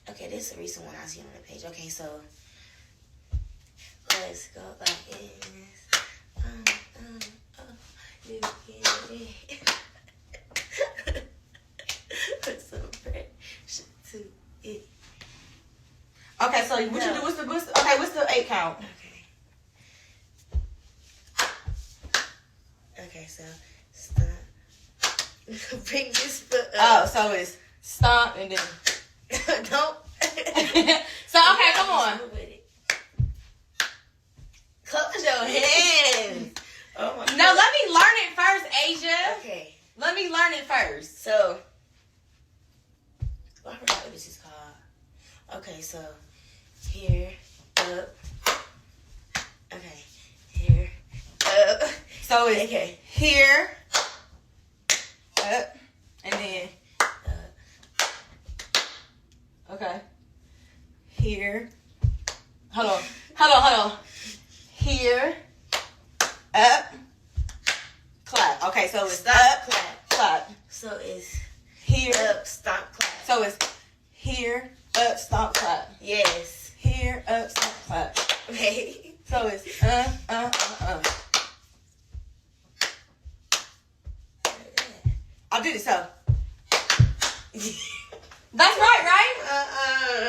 Okay, this is the recent one I see on the page. Okay, so let's go like this. You get it. Put some pressure to it. Okay, so what you do? What's the 8 count? Okay, so stop. Bring this foot up. Oh, so it's stomp and then. Don't. So okay, come on. Close your hands. Oh my No, let me learn it first, Asia. Okay. Let me learn it first. So, I forgot what this is called. Okay, so here, up. Okay, here, up. So it's okay. Here, up, and then okay. Here. Hold on. Here, up, clap. Okay, so it's Stop, up, clap. clap. So it's Here, up, stop, clap. So it's here, up, stomp, clap. Yes. Here, up, stomp, clap. Okay. So it's I did it so. That's right?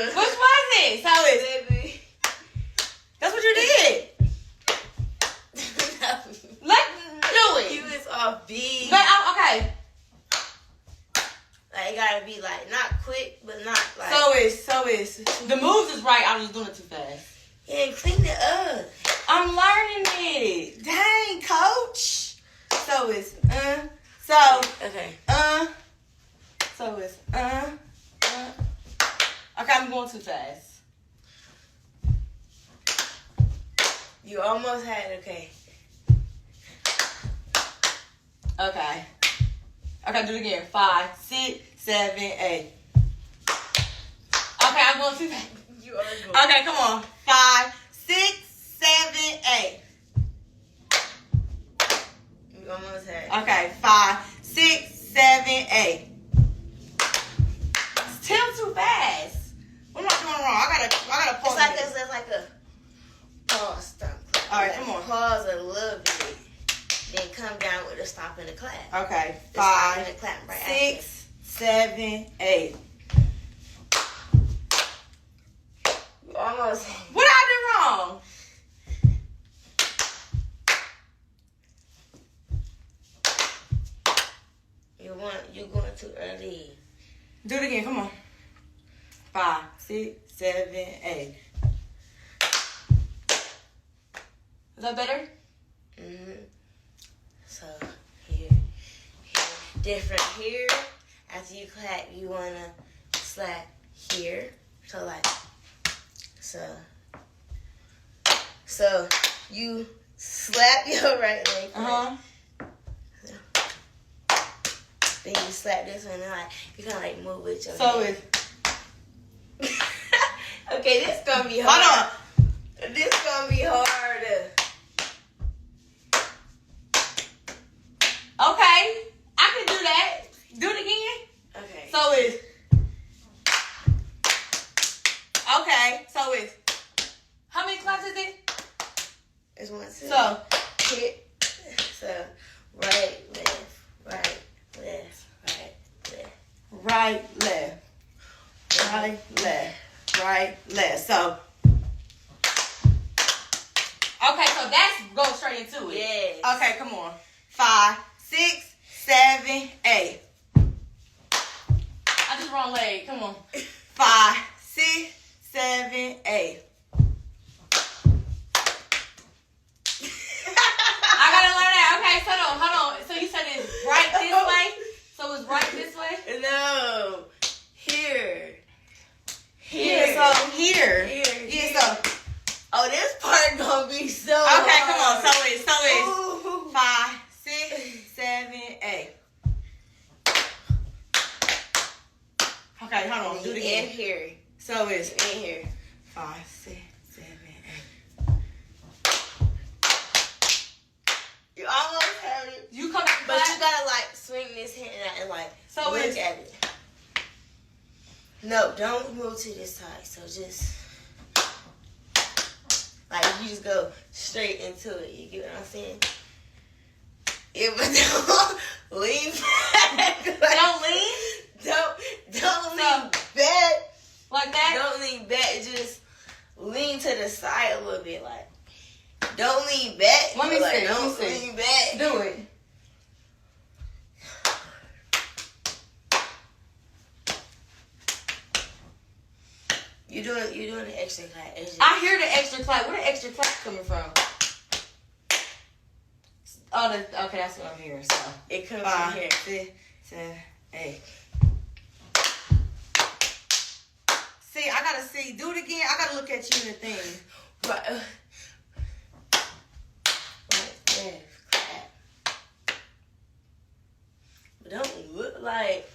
Which was it? So it's Baby. that's what you did. Let's do it. You was off beat. But okay. Like, it gotta be like not quick, but not like. So it's the moves is right. I was doing it too fast. Yeah, clean it up. I'm learning it. Dang, coach. So it's So Okay. So it's Okay, I'm going too fast. You almost had it. Okay. Okay. Okay, do it again. 5, 6, 7, 8. Okay, I'm going too fast. You are going. Okay, come on. 5, 6, 7, 8. You almost had it. Okay, 5, 6, 7, 8. Still too fast. What am I doing wrong? I gotta pause. It's like a pause, stop. All right, Like, come on. Pause a little bit, then come down with a stop and a clap. Okay, The stop and 5, a clap right 6, 7, 8. You almost. What I do wrong? You going too early. Do it again. Come on. 5, 6, 7, 8. Is that better? So here, different here. After you clap, you wanna slap here. So like, so you slap your right leg. Then you slap this one, and like you kind of like move with your. So head. it's Okay, this gonna be hard. hold on. This gonna be hard. Okay, I can do that. Do it again. Okay. So it's okay. So it's how many claps is it? It's 1, 2. So hit. So right, left, right, left, right, left. right, left, right, left, right, left. So okay, so that's go straight into it. Yes. Okay, come on. 5, 6, 7, 8. I just wrong leg. Come on. 5, 6, 7, 8. I gotta learn that. Okay, so hold on. So you said it's right this way? So it's right this way? No. Here. Here. So here. Here. Yeah, so. Oh, this part gonna be so Okay, come on. hard. So it's Ooh. 5, 6, 7, 8. Okay, hold on. Do it again. In here. So it's In here. 5, 6, 7, 8. You almost have it. You come back. But you gotta like swing this hand out and like So look it's at it. No, don't move to this side. So just like you just go straight into it. You get what I'm saying? Yeah, but don't lean back. Don't lean? Don't lean back. Like that? Don't lean back. Just lean to the side a little bit. Like, don't lean back. Let me see. Don't lean back. Do it. You're doing the extra clap. I hear the extra clap. Where the extra clap coming from? Oh, okay, that's what I'm hearing. So it comes from here. 6, 7, 8. See, I gotta see. Do it again. I gotta look at you in the thing. Right. Right there. Clap. But don't look like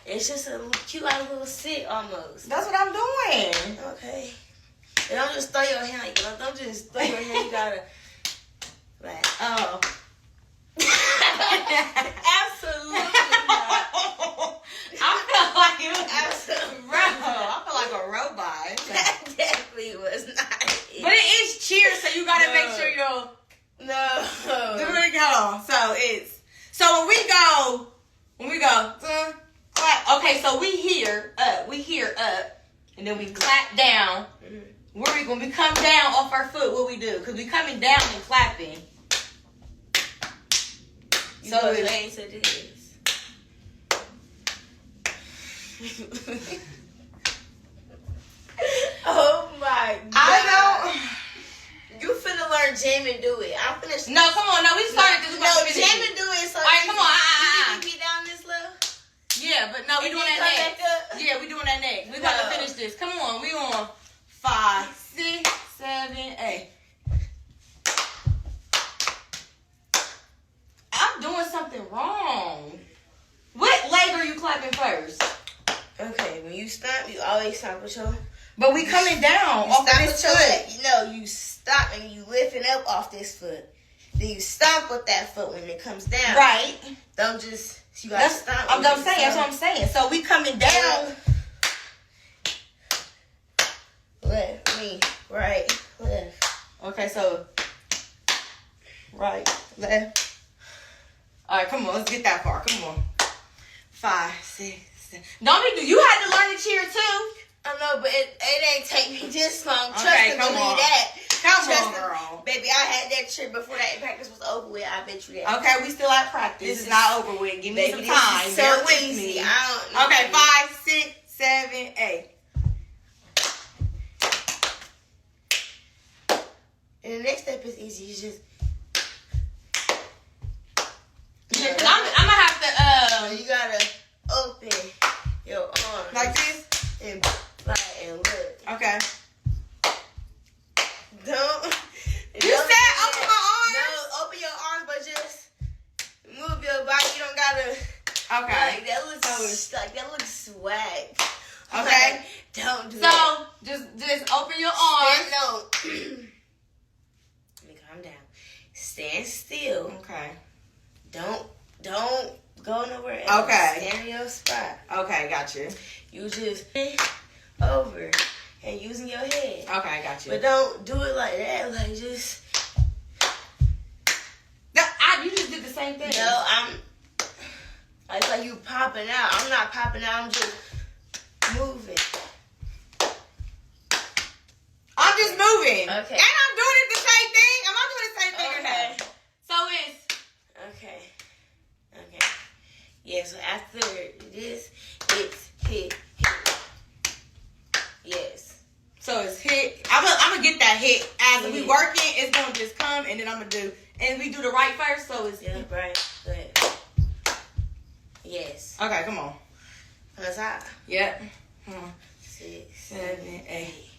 it's just a cute little sit almost. That's what I'm doing. Okay. And don't just throw your hand like that. Don't just throw your hand. You gotta like Oh. absolutely not. I feel like you Absolutely. Bro, I feel like a robot. That definitely was not it. But it is cheer, so you gotta No. make sure you're No. there we go. So it's so when we go clap. Okay, so we hear up, and then we clap down. When we come down off our foot, what we do? Because we coming down and clapping. You So go it's lane to this. Oh my god. I You finna learn jam and do it. I'm finna. know. No, come on. No, we started this. No, jam and do it. So all right, come on. You be down this little. Yeah, but no, we And doing then that come next. back up? Yeah, we doing that next. We about to No. finish this. Come on, we on 5, 6, 7, 8. I'm doing something wrong. What leg are you clapping first? Okay, when you stomp, you always stomp with your. But we coming down You off of stomp this with your foot. leg. No, you stop and you lifting up off this foot. Then you stomp with that foot when it comes down. Right. Don't just. You gotta That's, stomp. I'm with saying. it. That's what I'm saying. So we coming down. Left, me, right, left. Okay, so right, left. All right, come on. Let's get that far. Come on. 5, 6, 7. Don't be. You had to learn to cheer too. I know, but it ain't take me this long. Trust Okay, and come believe on. that. Come Trust on, and- girl. Baby, I had that trick before that practice was over with. I bet you that. Okay, we still at practice. This This is is- not over with. Give me Baby, some this time. is Bear so with easy. me. I don't know. Okay, 5, 6, 7, 8. And the next step is easy. You just. Yeah, 'cause I'm gonna have to You gotta open your arms. like this. And look. Okay. Don't. You said open my arms? No, open your arms, but just move your body. You don't gotta. Okay. Like that looks swag. Okay. Like, don't do that. So just open your arms. No. Let me calm down. Stand still. Okay. Don't go nowhere else. Okay. Stand in your spot. Okay, got you. You just over and using your head. Okay, got you. But don't do it like that. Like just. You just did the same thing. No, it's like you popping out. I'm not popping out. I'm just moving. I'm just moving. Okay. And I'm doing it the same thing. Am I doing the same thing or Okay. not? So it's Okay. Yeah, so after this, it's hit. Yes. So it's hit. I'm gonna get that hit. As we Mhm. working, it's gonna just come, and then I'm gonna do, and we do the right first. So it's Yeah, right. Go ahead. Yes. okay. Come on. On the top. Yep. Come on. 6, 7, 8.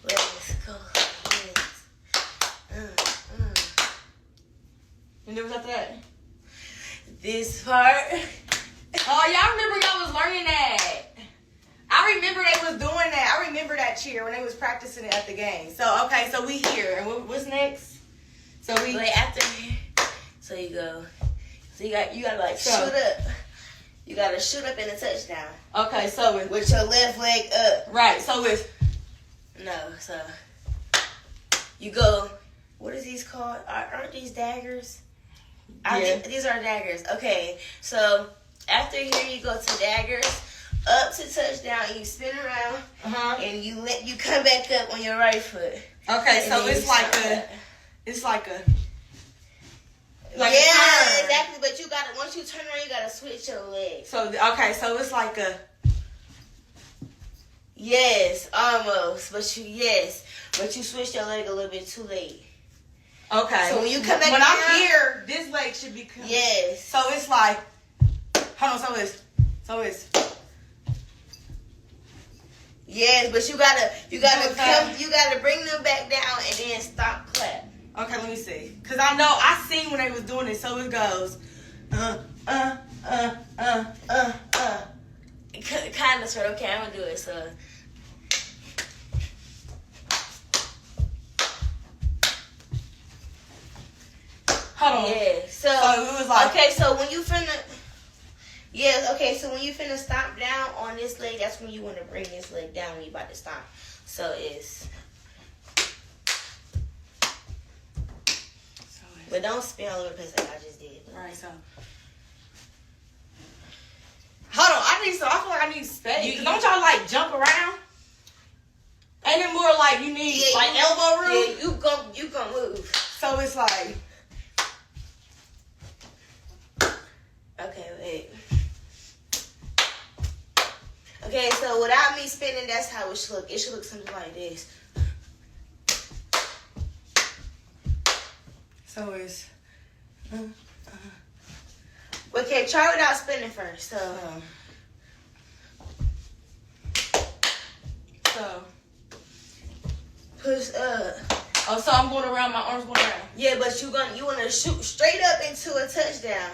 Let's go. Yes. And then what's after that? This part. Oh, y'all remember y'all was learning that. I remember they was doing that. I remember that cheer when they was practicing it at the game. So okay, so we here, and what's next? So we Like after here. So you go. So you got like So- shoot up. You gotta shoot up in a touchdown. Okay, so it's With your left leg up. right. So it's No, so you go. What is these called? Aren't these daggers? I think these are daggers. Okay, so after here you go to daggers, up to touchdown, and you spin around, and you come back up on your right foot. okay. And So then it's you like stop a, that. it's like a, Yeah, a turn. exactly. But you gotta once you turn around, you gotta switch your legs. So okay, so it's like a. Yes, almost. But you switch your leg a little bit too late. Okay. So when you come back when down, I'm here, this leg should be. yes. So it's like, hold on. So it's. Yes, but you gotta bring them back down and then stop clap. Okay, let me see. Cause I seen when they was doing it. So it goes, Kind of, sort of. Okay, I'm gonna do it. So. Hold on. Yeah. So it was like. okay. So when you finna. Yes. Okay. So when you finna stomp down on this leg, that's when you want to bring this leg down when you about to stomp. So it's. But don't spin all over the place like I just did. Right. So. Hold on. I feel like I need space. Don't y'all like jump around? Ain't it more like you need elbow room? Yeah, you gonna move. So it's like. Okay, wait. Okay, so without me spinning, that's how it should look. It should look something like this. So it's. Okay, try without spinning first. So. Push up. Oh, so I'm going around. My arms going around. Yeah, but you wanna shoot straight up into a touchdown.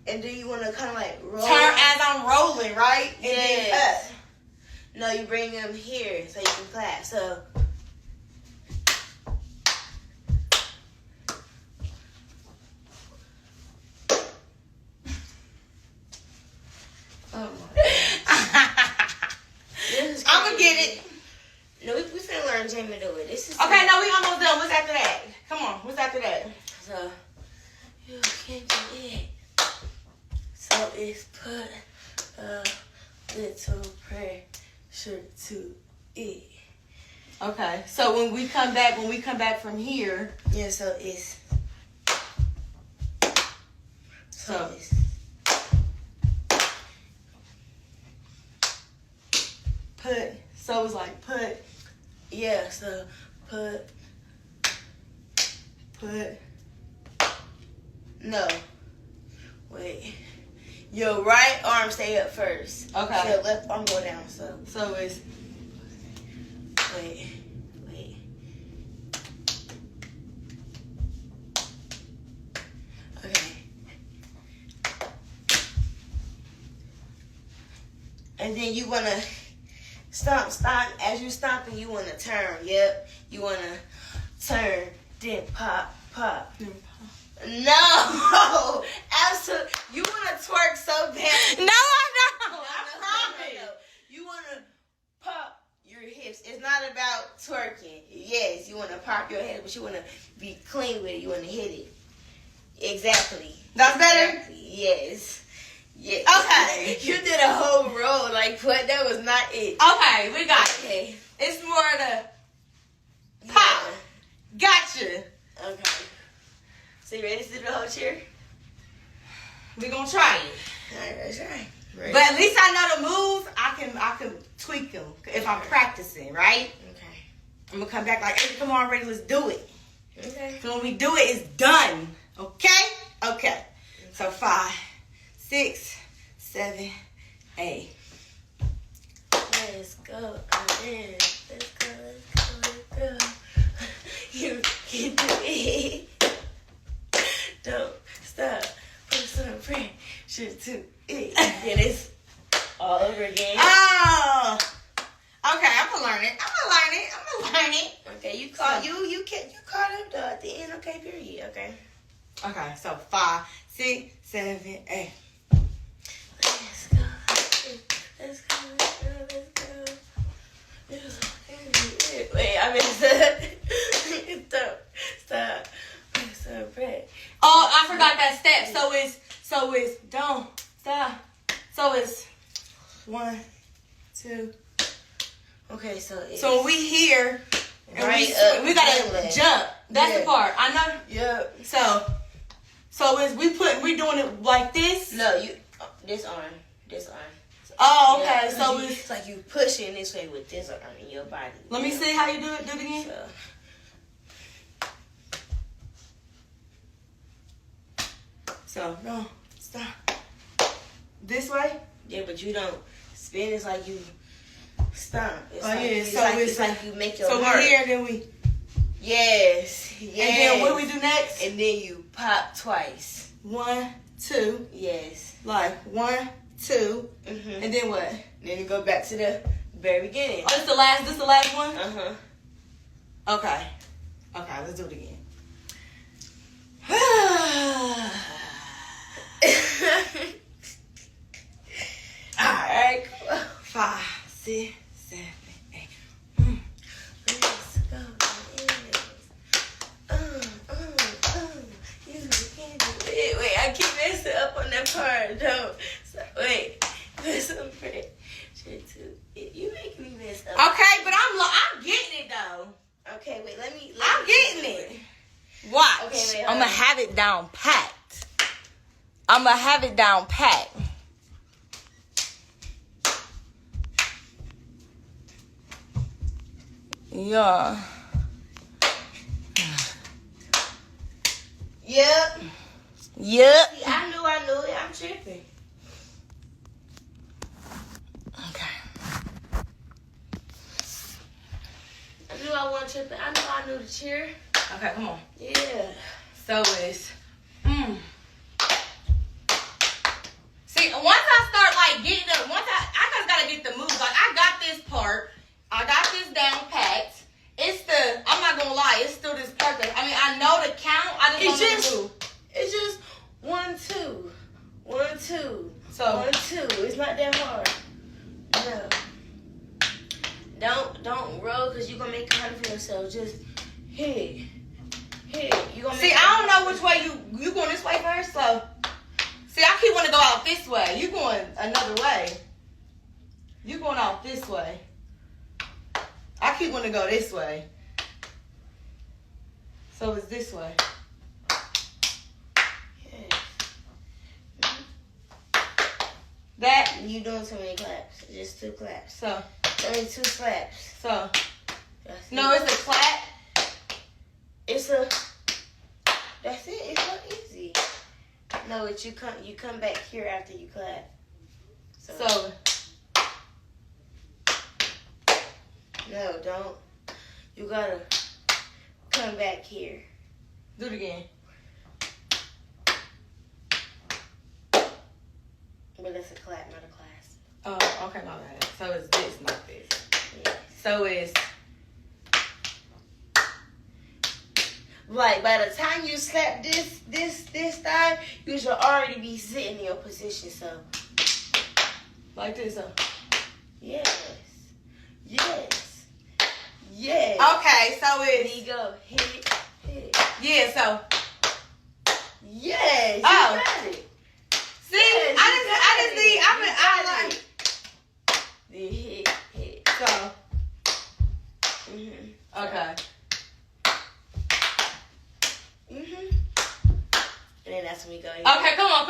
And then you wanna kind of like roll. Turn as I'm rolling, right? And then up. No, you bring them here so you can clap. So. Oh I'm gonna get it. No, we finna learn Jamie to do it. This is okay. No, we almost done. What's after that? Come on. What's after that? So you can do it. So it's put a little pressure to it. Okay. So when we come back from here. Yeah. So it's. So it's. Put. So it's like put. Yeah. So put. No. Wait. Your right arm stay up first. Okay. Your left arm go down. So it's. Wait. Okay. And then you wanna stomp. As you stomping, you wanna turn. Yep. You wanna turn. Then pop. No, absolutely. You wanna twerk so bad. No, I don't. I promise. No. You wanna pop your hips. It's not about twerking. Yes, you wanna pop your head, but you wanna be clean with it. You wanna hit it. Exactly. That's better? Exactly. Yes. Yeah. Okay. You did a whole roll like what? That was not it. Okay, we got it. Okay. It's more the pop. Gotcha. Okay. So you ready to do the whole cheer? We gonna try it. All right, let's try. Ready? But at least I know the moves. I can tweak them if I'm practicing, right? Okay. I'm gonna come back like, hey, come on, ready, let's do it. Okay. So when we do it, it's done. Okay? Okay. So 5, 6, 7, 8. Let's go again. Let's go. You can do it. Don't stop. Put some pressure to it. Then it's all over again. Oh. Okay, I'm gonna learn it. Okay, you caught up though at the end. Okay, period. Okay. Okay, so 5, 6, 7, 8. Wait, I missed Stop. Stop, Brett. Oh, I forgot that step. So it's don't stop. So it's 1, 2. Okay, so it's So when we here, and right we gotta jump. That's the part. I know. Yep. So is we doing it like this? No, this arm. Oh, okay. Yeah, So it's like you pushing this way with this arm in your body. let me see how you do it. Do it again. So no, stop. This way. Yeah, but you don't spin. It's like you stomp. It's Oh like, yeah. it's like you make your so mark. we're here, then we. Yes. And then what do we do next? And then you pop twice. 1, 2. Yes. Like 1, 2. Mm-hmm. And then what? Then you go back to the very beginning. Oh, this the last one? Uh-huh. Okay, let's do it again. Alright, cool. 5, 6, 7, 8. Let's go. You can do it. Wait, I keep messing up on that part. Don't. So, wait. Listen, Fred. You making me mess up. Okay, but I'm getting it though. Okay, wait, let me I'm getting it. Watch. Okay, wait, I'm gonna have it down packed. Yeah. Yep. See, I knew it. I'm tripping. Okay. I knew I wasn't tripping. I knew the cheer. Okay, come on. Yeah. So it's See, once I start like getting up, I just gotta get the moves. Like I got this part, I got this down packed. I'm not gonna lie, it's still this part that I know the count. I just don't know the move. It's just 1, 2, 1, 2. So 1, 2. It's not that hard. No. Don't roll because you're gonna make it hard for yourself. Just hit. You gonna see, I don't know which way you going this way first. So see, I keep wanting to go out this way. You going another way. You going out this way. I keep wanting to go this way. So it's this way. That you doing too many claps. Just 2 claps. So 2 slaps. So no, it's a clap. That's it. It's not easy. No, it's you come back here after you clap. So no, don't. You gotta come back here. Do it again. But it's a clap, not a class. Oh, okay, my bad. So it's this, not this. Yeah. So it's like by the time you slap this thigh, you should already be sitting in your position. So like this. yes. Okay, so There it's you go. Hit. yeah. So Yes. Oh. You got it. see, Yes, I just need. I like. Then hit. So Mhm. okay. Mhm. And then that's when we go. Here. Okay, come on.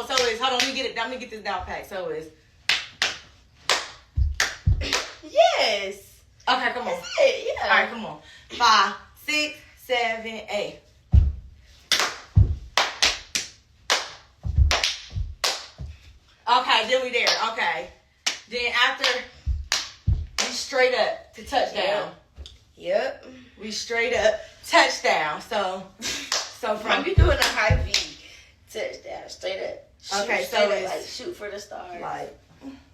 So it's hold on. Let me get this down packed. So it's Yes. okay. Come on. That's it. Yeah. All right, come on. 5, 6, 7, 8. Okay, then we there. Okay. Then after we straight up to touchdown. Yep. We straight up touchdown. So from You doing a high V touchdown, straight up. Okay, straight up, it's like shoot for the stars. like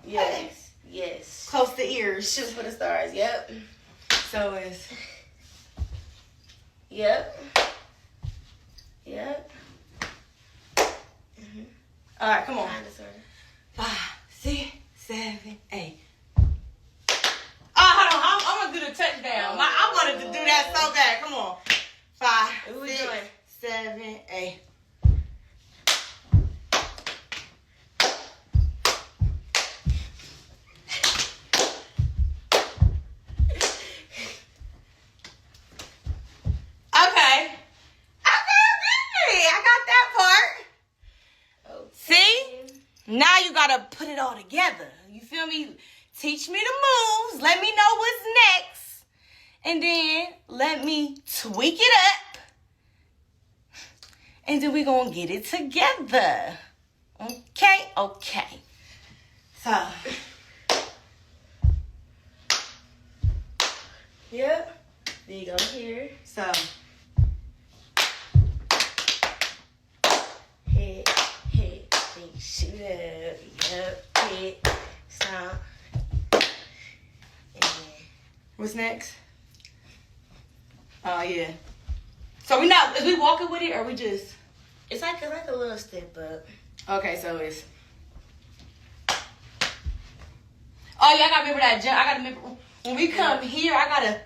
Yes. close to ears. Shoot for the stars. Yep. So it's Yep. all right. Come on. Kinda, sorta. 5, 6, 7, 8. Hold on. I'm gonna do the touchdown. I wanted to do that so bad. Come on. 5, 6, 7, 8. Okay. I got that part. Okay. See? Now you gotta put it all together. You feel me? Teach me the moves. Let me know what's next. And then let me tweak it up. And then we're gonna get it together. Okay? Okay. So. Yep. Then you go here. So. Hit, then you shoot up. Yep. Hit, stop. And then What's next? Oh, yeah. So we not, is we walking with it or we just? it's like a little step up. Okay, so it's. Oh, yeah, I gotta remember that jump. I gotta remember when we come here, I gotta.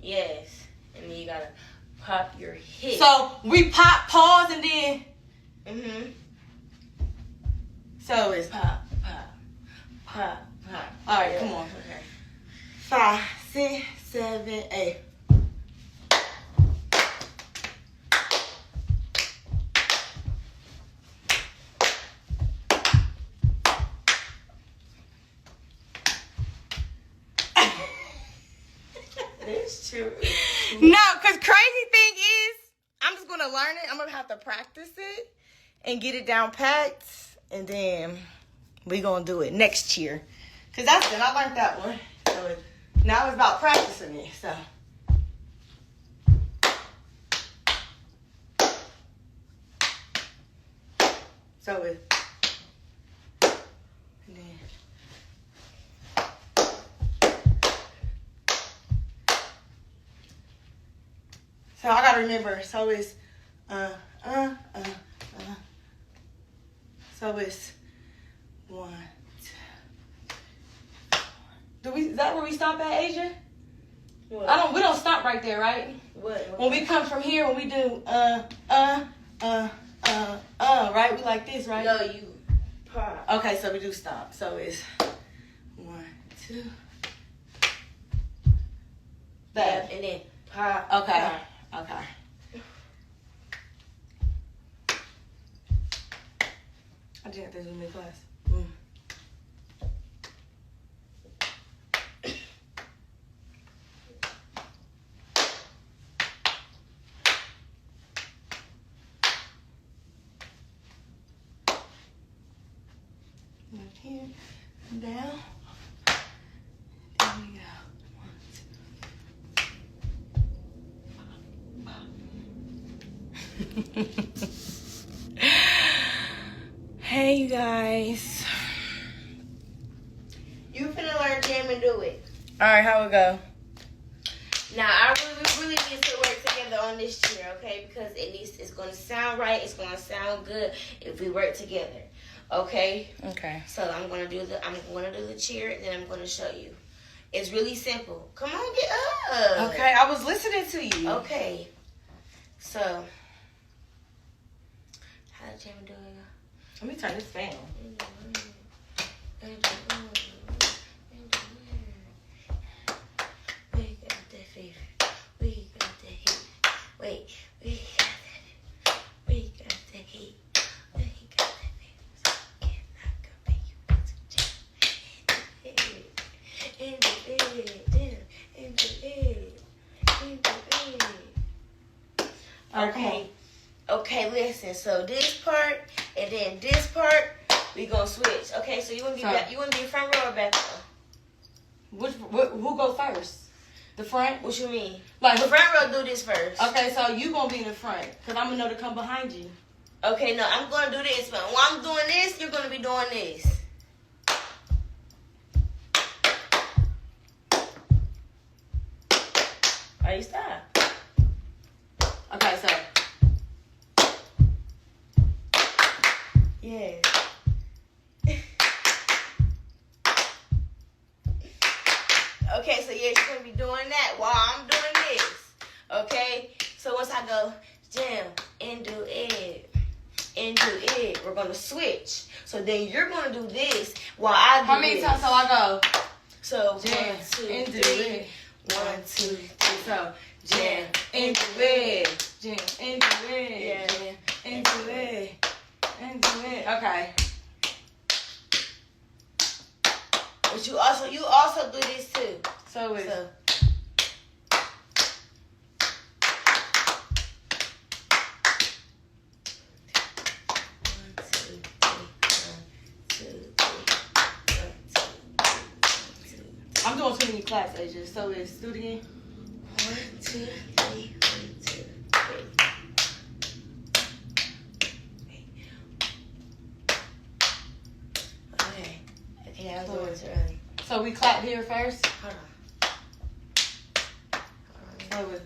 Yes. And then you gotta pop your hip. So we pop, pause, and then. Mm-hmm. So it's. Pop. All right, come on. Okay. 5, 6, 7, 8. That's true. No, because crazy thing is, I'm just going to learn it. I'm going to have to practice it and get it down packed. And then we going to do it next year. Because that's it. I learned that one. So now it's about practicing it. So. So it's. And then. So I gotta remember. So it's So it's 1, 2. Is that where we stop at, Asia? What? We don't stop right there, right? What? When we come from here, when we do right? We like this, right? No, you pop. Okay, so we do stop. So it's 1, 2. That. And then pop. Okay. Pop. Okay. I just got this in my class. Up here, down. There we go. 1, 2. Hey, you guys. You finna learn jam and do it. All right, how it go? Now, I really need to work together on this chair, okay? Because it's going to sound right. It's going to sound good if we work together, okay? Okay. So I'm going to do the chair, and then I'm going to show you. It's really simple. Come on, get up. Okay, I was listening to you. Okay. So, how the jam do it? Let me turn this fan on. We got that fever. We got that heat. Wait, we got that. We got that heat. We got that fever. Cannot compare you to jam. In the bed. Okay. Okay, listen. So this part and then this part, we gonna switch. Okay, so you wanna be back? You wanna be front row or back row? Who go first? The front? What you mean? Like The front row do this first. Okay, so you gonna be in the front because I'm gonna know to come behind you. Okay, no, I'm gonna do this, but while I'm doing this, you're gonna be doing this. Are you stop? Okay, so. Yeah. yes, you're gonna be doing that while I'm doing this. Okay? So once I go jam and do it, we're gonna switch. So then you're gonna do this while I do How many this. times? So I go. So Jam 1, 2, and do 3. it. 1, 2, 3. So jam and do it. Jam and do it. Yeah. Jam and do it. And do it. Okay. But you also do this too. So it's. So 1, 2, 3. 1, 2, 3. 1, 2, 3. I'm doing too many claps, Asia. So it's do it again. 1, 2, 3. 1, 2, 3. Okay. Okay, I was going too early. So we clap here first. Hold on. So it's.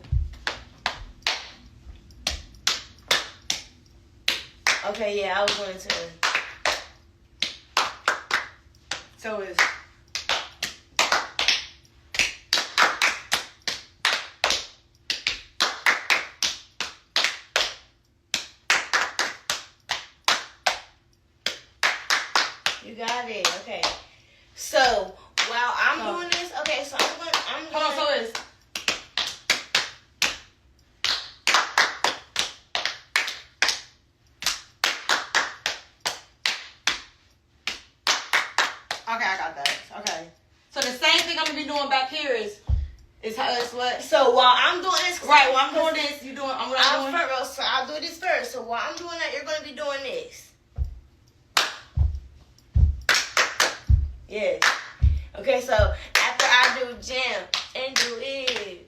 Okay, yeah, I was going too early. So it's. You got it. Okay. So while I'm doing this, okay, so I'm going. Hold on. So it's. Okay, I got that. Okay. So the same thing I'm gonna be doing back here is how it's what? So while I'm doing this, Right. While I'm doing this, you doing. I'm I'm doing. first, so I'll do this first. So while I'm doing that, you're going to be doing this. Yes. Okay, so after I do jam and do it,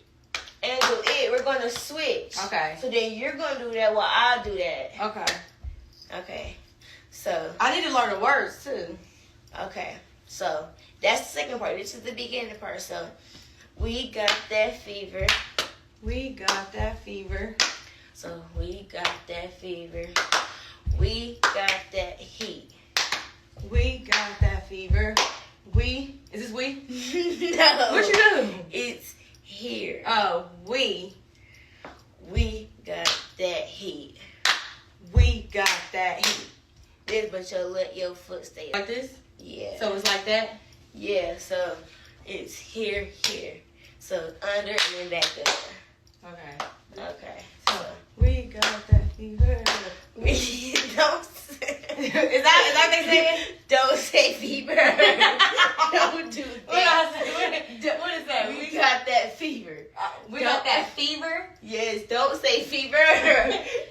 we're going to switch. Okay. So then you're going to do that while I do that. Okay. Okay. So, I need to learn the words too. okay. So that's the second part. This is the beginning part. So we got that fever. We got that fever. So we got that fever. We got that heat. We got that fever. We. Is this we? No. What you do? It's here. Oh, we. We got that heat. We got that heat. This, but you'll let your foot stay Like this? Yeah. So it's like that? Yeah, so it's here. So under and then back up. Okay. Okay. So we got that fever. We don't say, Is that what they say? don't say fever. Don't do What that. what is that? We got that fever. We got that fever. Yes, don't say fever.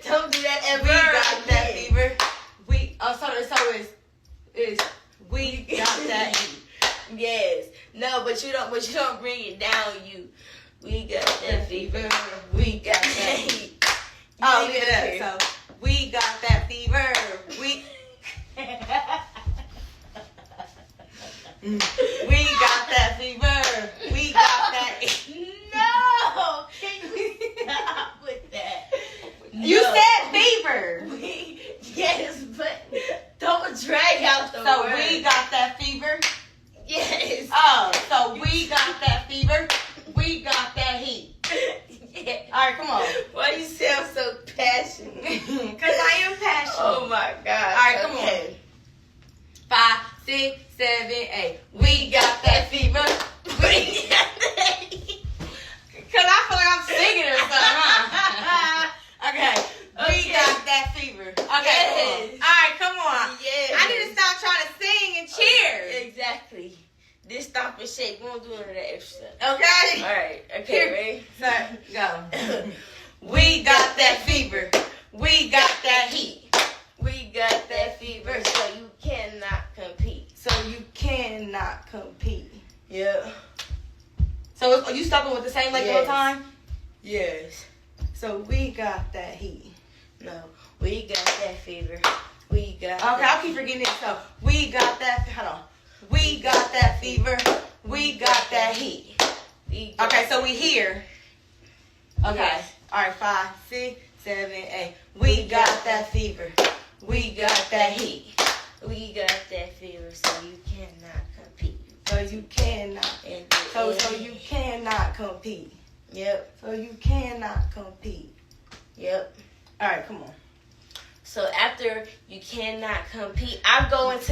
Don't do that ever. We got that again. fever. We. Oh, so it's we got that heat. Yes. No, but you don't bring it down. We got that fever. We got that heat. Oh, You yeah. hear? So we got that fever. We. We got that fever. We got that. No. Can you stop with that? You No. said fever. Yes, but don't drag out the So word. we got that fever. Yes. Oh, so we got that fever. We got that heat. Yeah. All right, come on. Why you sound so passionate? Because I am passionate. Oh my God. All right, come on. 5, 6, 7, 8. We got that fever. We got that heat. Because I feel like I'm singing or something, huh? Okay. We got that fever. Okay, Yes. come on. All right, come on. Yes. I need to stop trying to sing and cheer. Exactly. This stomp and shake. We won't do none of that extra stuff. Okay? All right. Okay, ready? So, go. We got that fever. We got that heat. We got that fever, so you cannot compete. So you cannot compete. Yeah. So are you stopping with the same leg the whole Yes. time? Yes. So we got that heat. No. We got that fever. We got Okay, that I'll keep forgetting it. So we got that. Hold on. We got that fever. We got that heat. We got Okay, so we here. Okay. Yes. All right. 5, 6, 7, 8. We got that fever. We got that heat. We got that fever, so you cannot compete. So you cannot. And So you cannot cannot compete. Yep. So you cannot compete. Yep. All right, come on. So after you cannot compete, I go into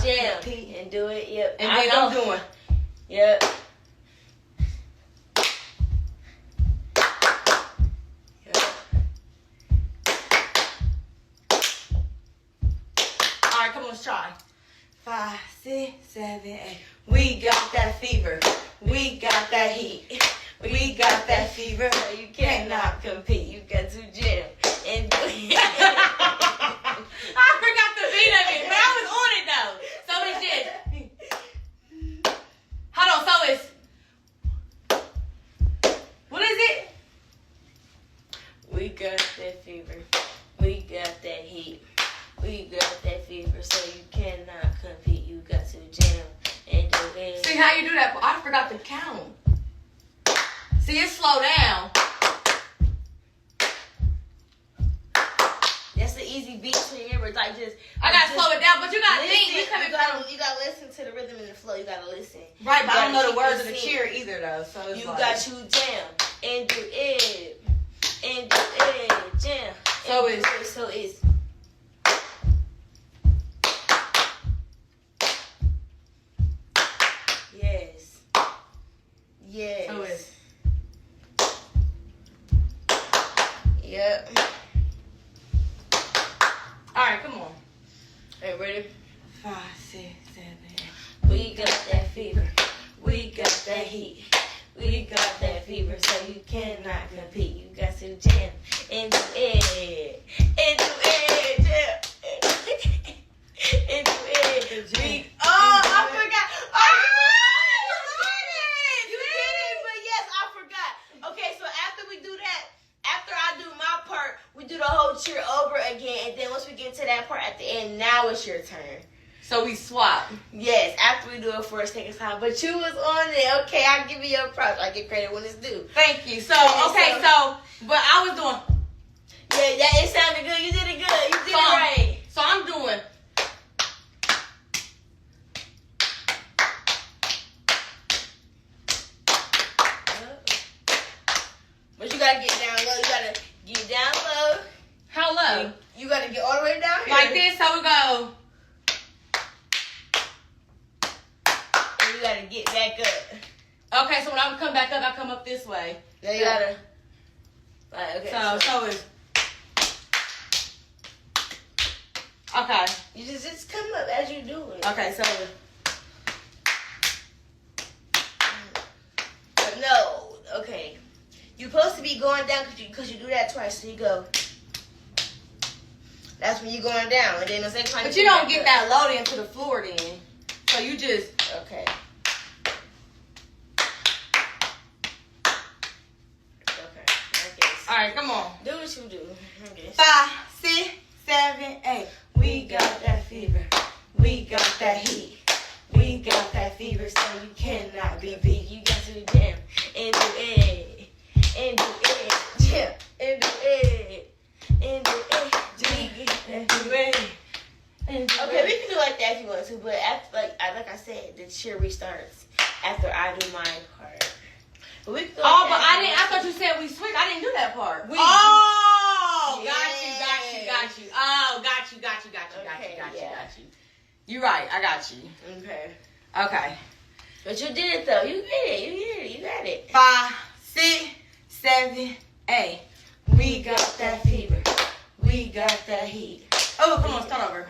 jam and do it. Yep. And then I'm doing. Yep. All right, come on, let's try. 5, 6, 7, 8. We got that fever. We got that heat. We got that fever. So you cannot compete. You got to jam and do it. I forgot the beat of it, but I was on it though. So it's just. Hold on, so it's. What is it? We got that fever. We got that heat. We got that fever. So you cannot compete. You got to jam and do it. See how you do that? I forgot to count. See, it slow down. That's the easy beat to remember. Like just. I gotta slow it down, but you gotta think. You gotta listen to the rhythm and the flow. You gotta listen. Right, but I don't know the words of the cheer either, though. So it's you like, got you jam and do it and do it jam. So and it's do it. So it's. Yes. Yes. So it's. Yep. All right, come on. Hey, ready? 5, 6, 7, 8. We got that fever. We got that heat. We got that fever, so you cannot compete. You got to jam and do it. And do it. Jam. And do it. I forgot. Oh, you did it, but yes, I forgot. Okay, so after we do that, after I do my part, we do the whole cheer over again, and then once we get to that part at the end, now it's your turn. So we swap. Yes, after we do it for a second time. But you was on it. Okay, I give you your props. I get credit when it's due. Thank you. So, okay, but I was doing. Yeah, it sounded good. You did it good. You did it right. So I'm doing. But you gotta get down low. You gotta get down low. How low? You gotta get all the way down here. Like this, so we go. And you gotta get back up. Okay, so when I come back up, I come up this way. Now you gotta. Like, okay. So it's. Okay. You just come up as you do it. Okay, so. No. Okay. You're supposed to be going down because you do that twice. So you go. That's when you're going down, and then the second time. But you don't get that loaded into the floor then. So you just. Okay. All right, come on. Do what you do. 5, 6, 7, 8. We got that fever. We got that heat. We got that fever, so you cannot be beat. You got to jam and do it. And do it. Jam and do it. And do it. And do it. Okay, we can do like that if you want to, but after, like I said, the cheer restarts after I do my part. But we can go but I thought you said we switched. I didn't do that part. Got you. Oh, got you. You're right. I got you. Okay. But you did it though. You did it. You got it. 5, 6, 7, 8. We got that fever. We got that heat. Oh, come on, start over.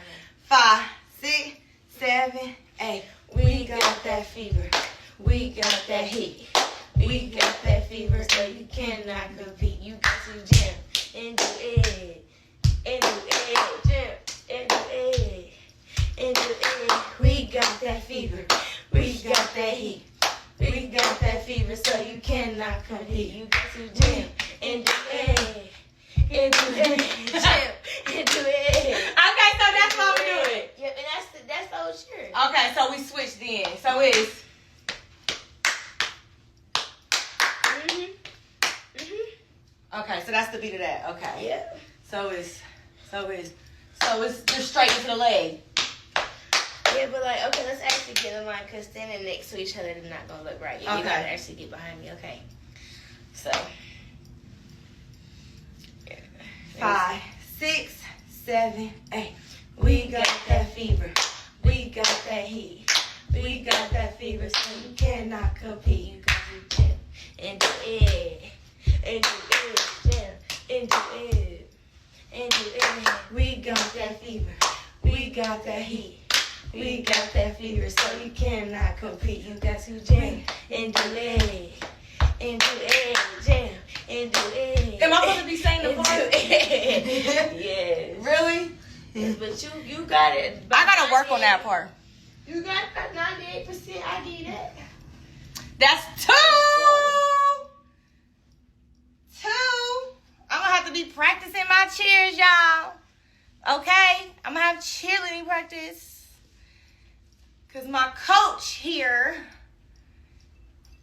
5, 6, 7, 8. We got that fever. We got that heat. We got that fever, so you cannot compete. You got to jam and do it. And do it. Jam and do it. And do it. We got that fever. We got that heat. We got that fever, so you cannot compete. You got to jam and do it. And do it. Jam and do it. Okay, so that's what we do it. Yep, and that's the whole cheer. Okay, so we switched then. So it's. Okay, so that's the beat of that. Okay. Yeah. So it's just straight into the leg. Yeah, but like, okay, let's actually get in line because standing next to each other is not gonna look right. You gotta actually get behind me, okay? So, 5, 6, 7, 8. We got that fever. We got that heat. We got that fever, so you cannot compete. you got to jam into it, into it, jam into it, into it. We got that fever. We got that heat. We got that fever, so you cannot compete. You got to jam into it, jam into it. Am I supposed to be saying the part? Yes. Really? Yes, but you got it. I gotta work on that part. You got 98%. I get that. That's 2. 2. I'm gonna have to be practicing my cheers, y'all. Okay? I'm gonna have cheerleading practice. Cause my coach here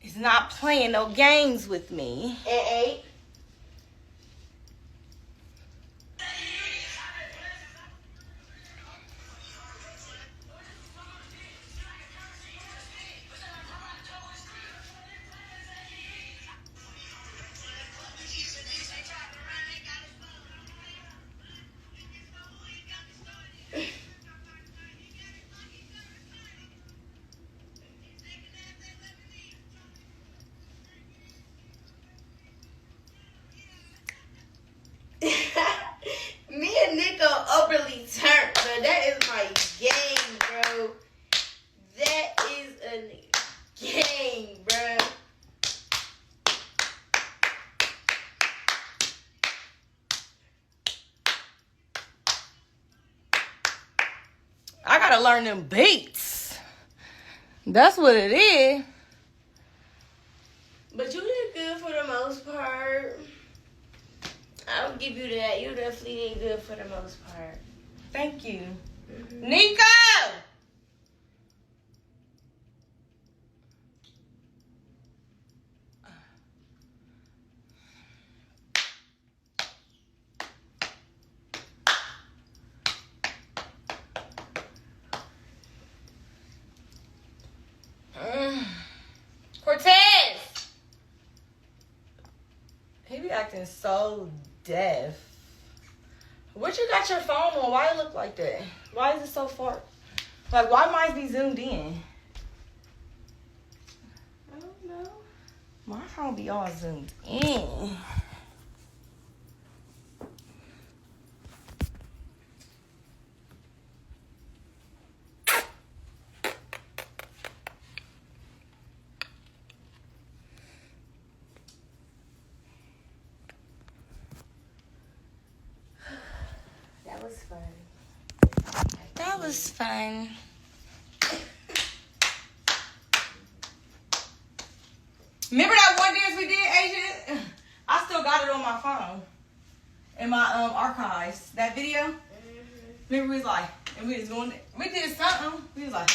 is not playing no games with me. At 8. Me and Nick are overly turned, bro. That is my game, bro. That is a game, bro. I gotta learn them beats. That's what it is. But you did good for the most part. I'll give you that. You definitely did good for the most part. Thank you. Mm-hmm. Nico! Cortez! He be acting so deaf. What you got your phone on? Why it look like that? Why is it so far? Like, why might be zoomed in? I don't know. My phone be all zoomed in. That was fun. That was fun. Remember that one dance we did, Asia? I still got it on my phone. In my archives. That video? Mm-hmm. Remember we was like, and we was going, we did something. We was like,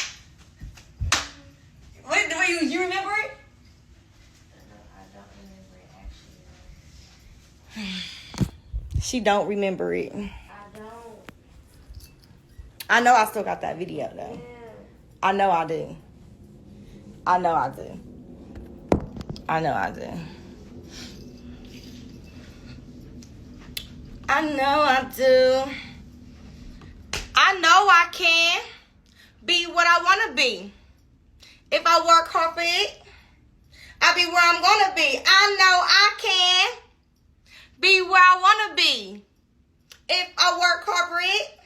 wait, you remember it? I don't remember it actually. She don't remember it. I don't. I know I still got that video though. Yeah. I know I do. I know I do. I know I do. I know I do. I know I can be what I want to be. If I work hard for it, I'll be where I'm going to be. I know I can be where I want to be. If I work hard for it,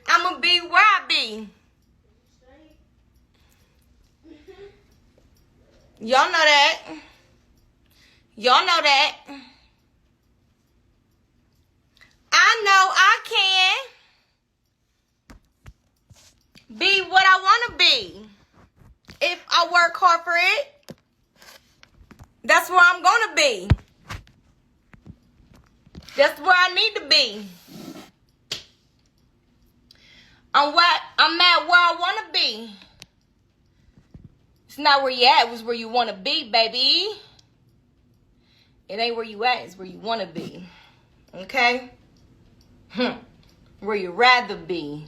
I'm going to be where I be. Y'all know that. Y'all know that. I know I can be what I want to be. If I work hard for it, that's where I'm going to be. That's where I need to be. I'm at where I want to be. It's not where you at, it's where you want to be, baby. It ain't where you at, it's where you want to be. Okay? Where you rather be.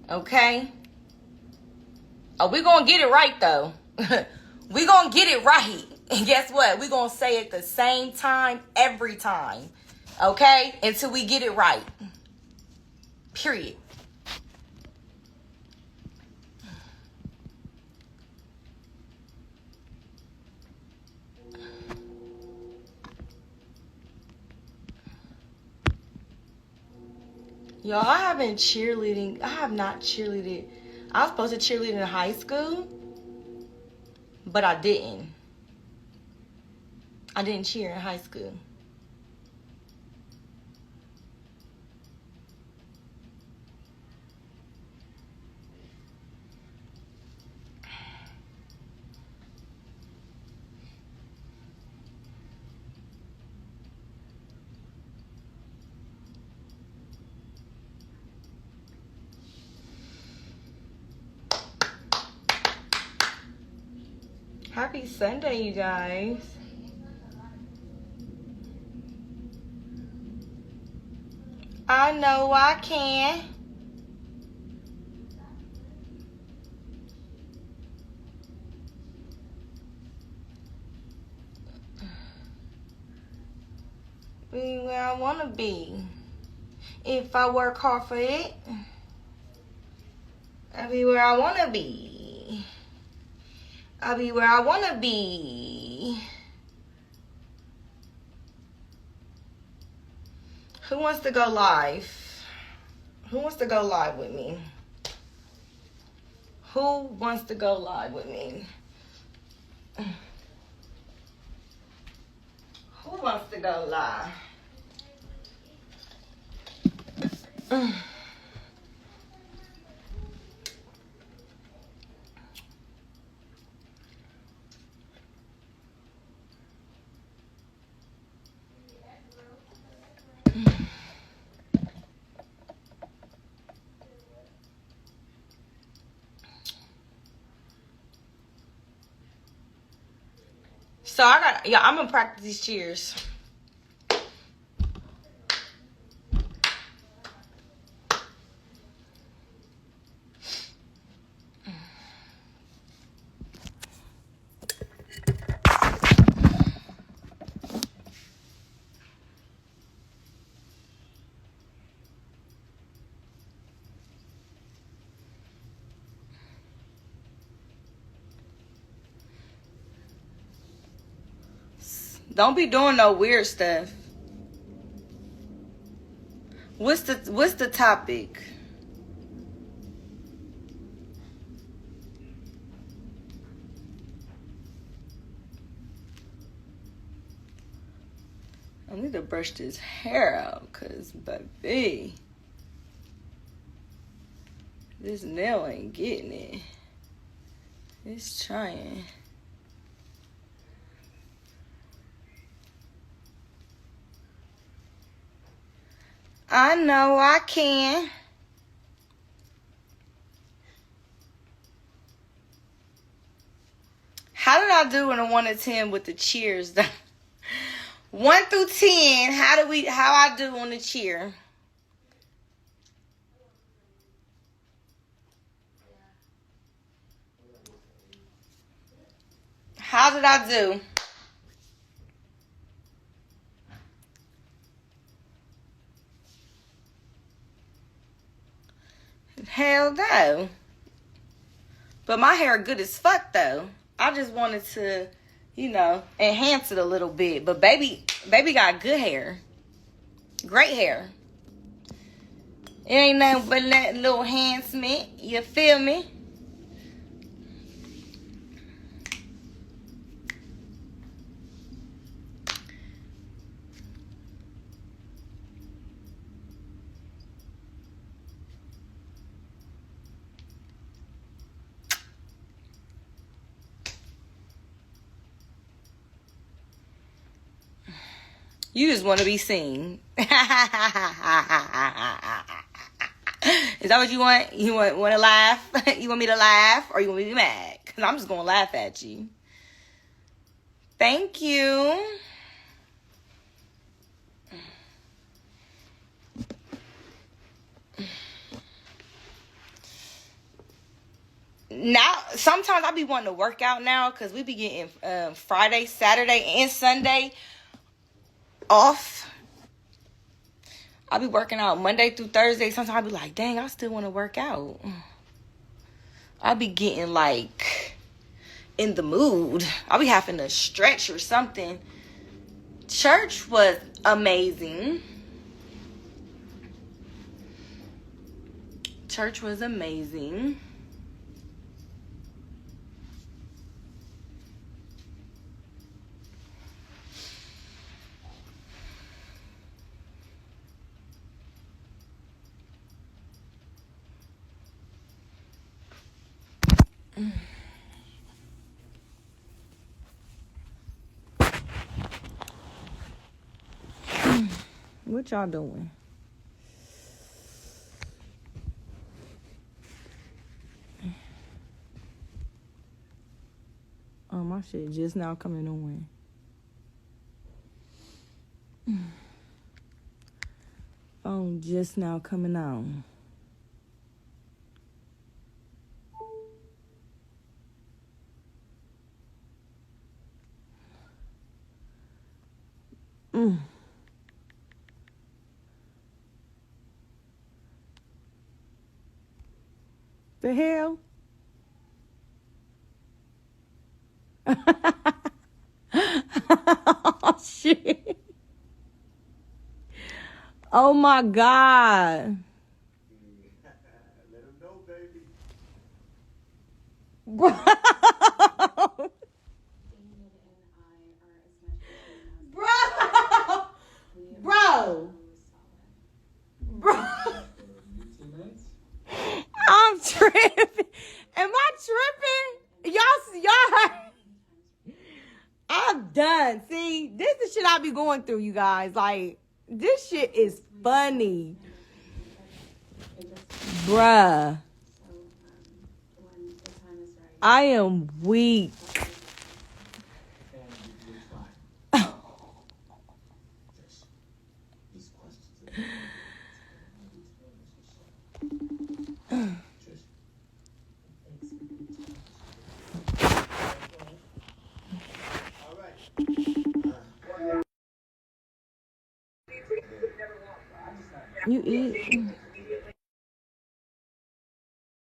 Okay? Oh, we're going to get it right, though. We're going to get it right. And guess what? We're going to say it the same time every time. Okay? Until we get it right. Period. Y'all, I have not cheerleaded. I was supposed to cheerlead in high school, but I didn't. I didn't cheer in high school. Happy Sunday, you guys. I know I can. Be where I want to be. If I work hard for it, I'll be where I want to be. I'll be where I want to be. Who wants to go live? Who wants to go live with me? Who wants to go live with me? Who wants to go live? So I'm gonna practice these cheers. Don't be doing no weird stuff. What's the topic? I need to brush this hair out, cause baby, this nail ain't getting it. It's trying. I know I can. How did I do in a 1 to 10 with the cheers? 1 through 10, how I do on the cheer? How did I do? Hell no. But my hair good as fuck though. I just wanted to, enhance it a little bit. But baby got good hair. Great hair. It ain't nothing but that little enhancement. You feel me? You just want to be seen. Is that what you want? You want to laugh? You want me to laugh or you want me to be mad? Because I'm just going to laugh at you. Thank you. now sometimes I be wanting to work out now because we be getting Friday, Saturday, and Sunday off. I be working out Monday through Thursday. Sometimes I be like, dang, I still want to work out. I be getting like in the mood. I be having to stretch or something. Church was amazing. Church was amazing. What y'all doing? Oh, my shit just now coming on. Phone just now coming on. The hell? Oh, shit. Oh, my God. Let him know, baby. Bro. Bro. I'm tripping. Am I tripping? Y'all heard? I'm done. See, this is the shit I be going through, you guys. Like, this shit is funny. Bruh. I am weak. You eat?